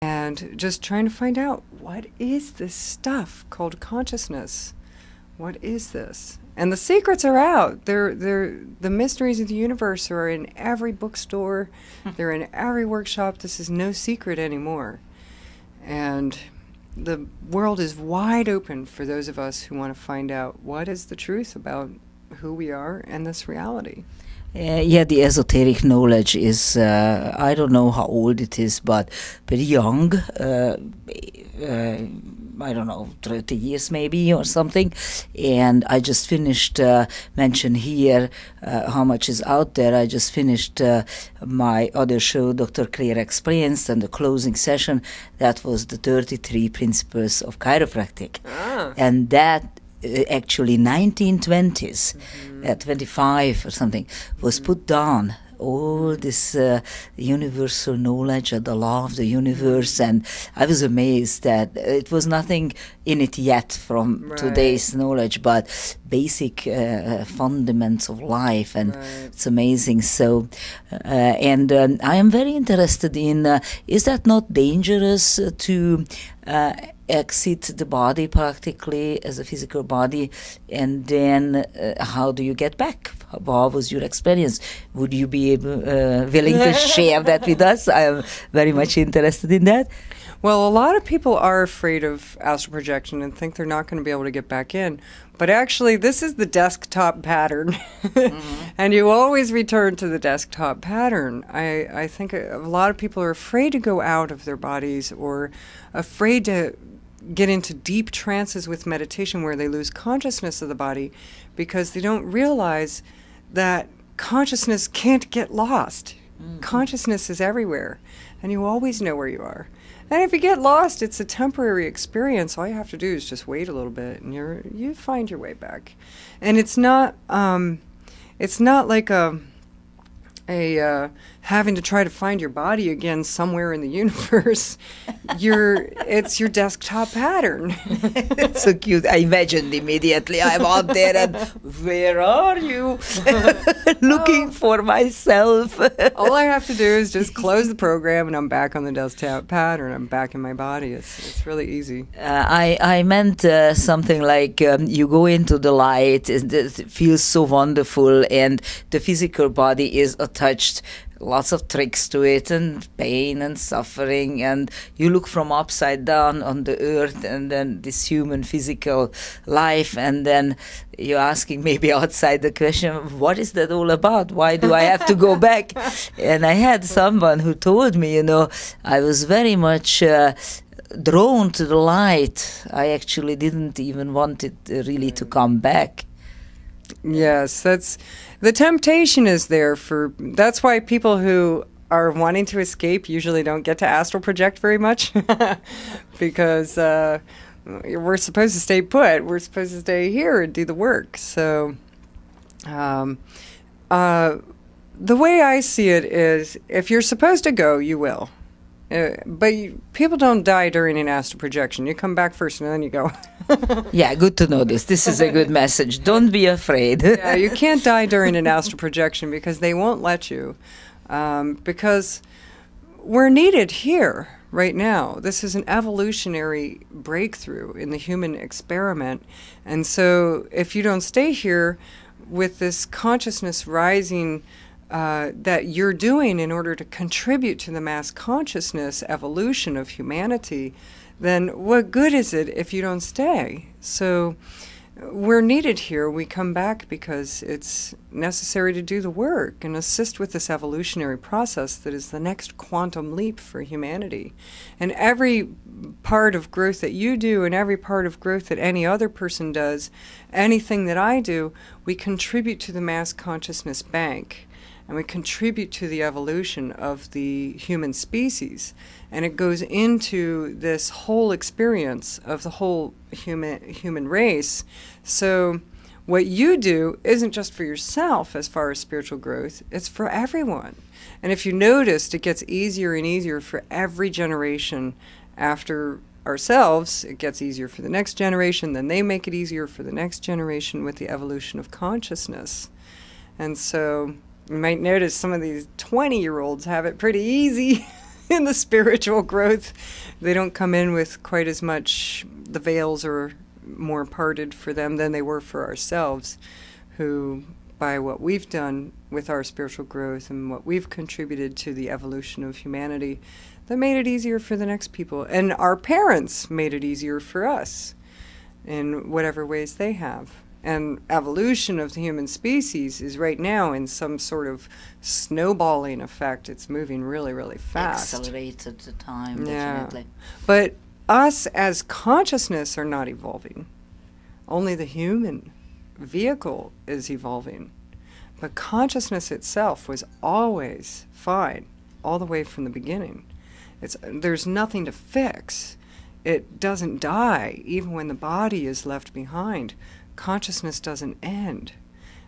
and just trying to find out, what is this stuff called consciousness? What is this? And the secrets are out. The mysteries of the universe are in every bookstore. They're in every workshop. This is no secret anymore. And the world is wide open for those of us who want to find out what is the truth about who we are and this reality. Yeah, the esoteric knowledge is, I don't know how old it is, but pretty young. I don't know, 30 years maybe or something. And I just finished, mention here how much is out there. I just finished my other show, Dr.MattieKlare Explains, and the closing session, that was the 33 Principles of Chiropractic. And that actually 1920s, 25 or something, was put down. All this universal knowledge of the law of the universe, and I was amazed that it was nothing in it yet from today's knowledge, but basic fundamentals of life, and it's amazing. So, and I am very interested in, is that not dangerous to exit the body practically as a physical body, and then how do you get back? What was your experience? Would you be willing to share that with us? I am very much interested in that. Well, a lot of people are afraid of astral projection and think they're not going to be able to get back in. But actually, this is the desktop pattern. And you always return to the desktop pattern. I think a lot of people are afraid to go out of their bodies, or afraid to get into deep trances with meditation where they lose consciousness of the body, because they don't realize that consciousness can't get lost. Consciousness is everywhere, and you always know where you are. And if you get lost, it's a temporary experience. All you have to do is just wait a little bit, and you find your way back. And it's not like a having to try to find your body again somewhere in the universe. It's your desktop pattern. It's so cute. I imagined immediately I'm out there and where are you? Looking for myself. All I have to do is just close the program and I'm back on the desktop pattern. I'm back in my body. It's really easy. I meant something like you go into the light, it feels so wonderful, and the physical body is attached. Lots of tricks to it, and pain and suffering, and you look from upside down on the earth, and then this human physical life, and then you're asking maybe outside the question, what is that all about? Why do I have to go back? And I had someone who told me, I was very much drawn to the light. I actually didn't even want it really to come back. Yes, the temptation is there that's why people who are wanting to escape usually don't get to astral project very much, because we're supposed to stay put. We're supposed to stay here and do the work. So the way I see it is, if you're supposed to go, you will. But people don't die during an astral projection. You come back first and then you go. Yeah, good to know this. This is a good message. Don't be afraid. Yeah, you can't die during an astral projection because they won't let you. Because we're needed here right now. This is an evolutionary breakthrough in the human experiment. And so if you don't stay here with this consciousness rising that you're doing in order to contribute to the mass consciousness evolution of humanity, then what good is it if you don't stay? So we're needed here. We come back because it's necessary to do the work and assist with this evolutionary process that is the next quantum leap for humanity. And every part of growth that you do, and every part of growth that any other person does, anything that I do, we contribute to the mass consciousness bank. And we contribute to the evolution of the human species. And it goes into this whole experience of the whole human race. So what you do isn't just for yourself as far as spiritual growth, it's for everyone. And if you noticed, it gets easier and easier for every generation after ourselves. It gets easier for the next generation, then they make it easier for the next generation with the evolution of consciousness. And so you might notice some of these 20-year-olds have it pretty easy. in the spiritual growth. They don't come in with quite as much, the veils are more parted for them than they were for ourselves, who, by what we've done with our spiritual growth and what we've contributed to the evolution of humanity, that made it easier for the next people. And our parents made it easier for us in whatever ways they have. And evolution of the human species is right now in some sort of snowballing effect. It's moving really, really fast. Accelerated the time, yeah. definitely. But us as consciousness are not evolving. Only the human vehicle is evolving. But consciousness itself was always fine, all the way from the beginning. There's nothing to fix. It doesn't die, even when the body is left behind. Consciousness doesn't end,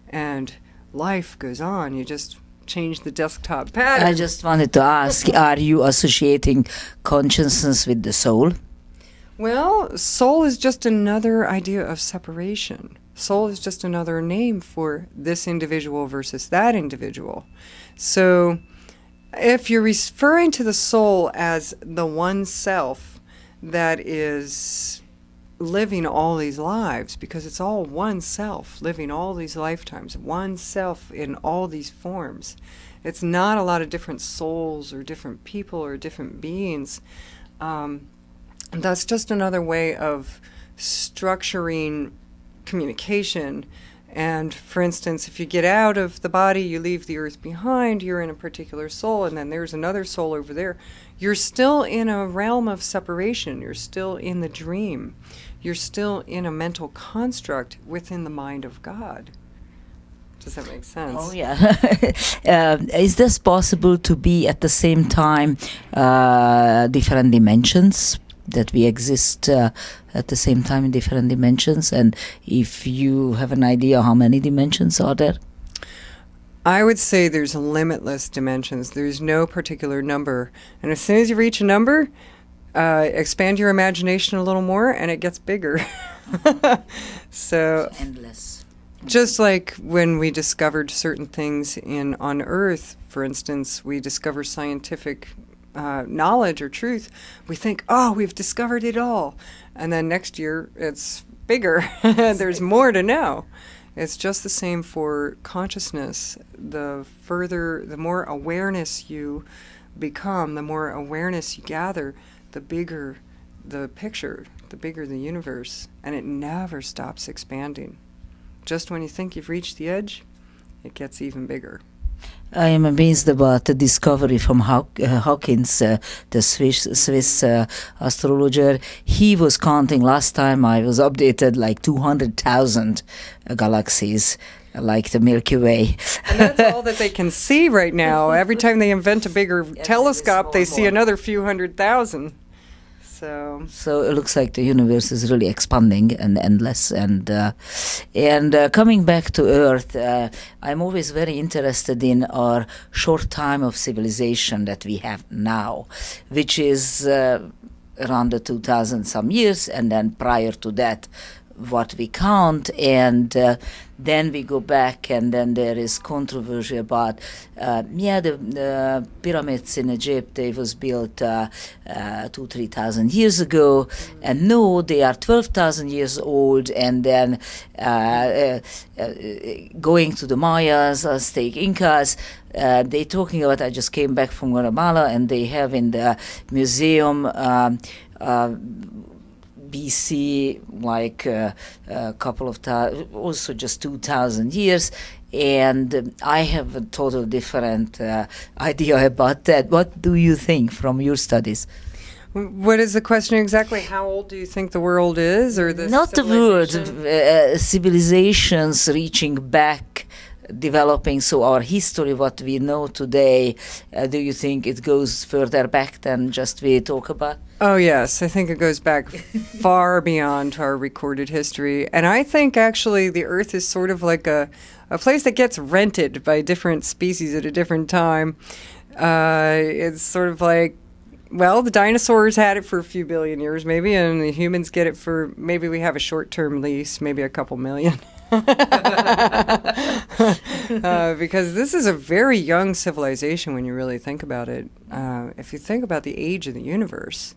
and life goes on. You just change the desktop pattern. I just wanted to ask, are you associating consciousness with the soul? Well, soul is just another idea of separation. Soul is just another name for this individual versus that individual. So if you're referring to the soul as the one self that is living all these lives, because it's all one self living all these lifetimes, one self in all these forms. It's not a lot of different souls or different people or different beings. That's just another way of structuring communication. And for instance, if you get out of the body, you leave the earth behind, you're in a particular soul, and then there's another soul over there. You're still in a realm of separation. You're still in the dream. You're still in a mental construct within the mind of God. Does that make sense? Oh, yeah. Is this possible to be at the same time different dimensions? That we exist at the same time in different dimensions? And if you have an idea how many dimensions are there? I would say there's limitless dimensions. There's no particular number. And as soon as you reach a number, expand your imagination a little more and it gets bigger. So it's endless. Just like when we discovered certain things on Earth, for instance, we discover scientific knowledge or truth, we think, oh, we've discovered it all. And then next year, it's bigger. There's more to know. It's just the same for consciousness. The more awareness you become, the more awareness you gather, the bigger the picture, the bigger the universe. And it never stops expanding. Just when you think you've reached the edge, it gets even bigger. I am amazed about the discovery from Hawkins, the Swiss astrologer. He was counting, last time I was updated, like 200,000 galaxies, like the Milky Way. And that's all that they can see right now. Every time they invent a bigger telescope, they see another few 100,000. So it looks like the universe is really expanding and endless. And coming back to Earth, I'm always very interested in our short time of civilization that we have now, which is around the 2,000 some years, and then prior to that, what we count, and then we go back, and then there is controversy about the pyramids in Egypt, they was built 2,000-3,000 years ago, and no, they are 12,000 years old, and then going to the Mayas, Aztec, Incas, they talking about, I just came back from Guatemala, and they have in the museum BC, like a couple of also just 2,000 years, and I have a total different idea about that. What do you think from your studies? What is the question exactly? How old do you think the world is, or the not the world, civilizations reaching back, developing, so our history, what we know today, do you think it goes further back than just we talk about? Oh yes, I think it goes back far beyond our recorded history. And I think actually the Earth is sort of like a place that gets rented by different species at a different time. It's sort of like, well, the dinosaurs had it for a few billion years maybe, and the humans get it for, maybe we have a short-term lease, maybe a couple million. Because this is a very young civilization when you really think about it. If you think about the age of the universe,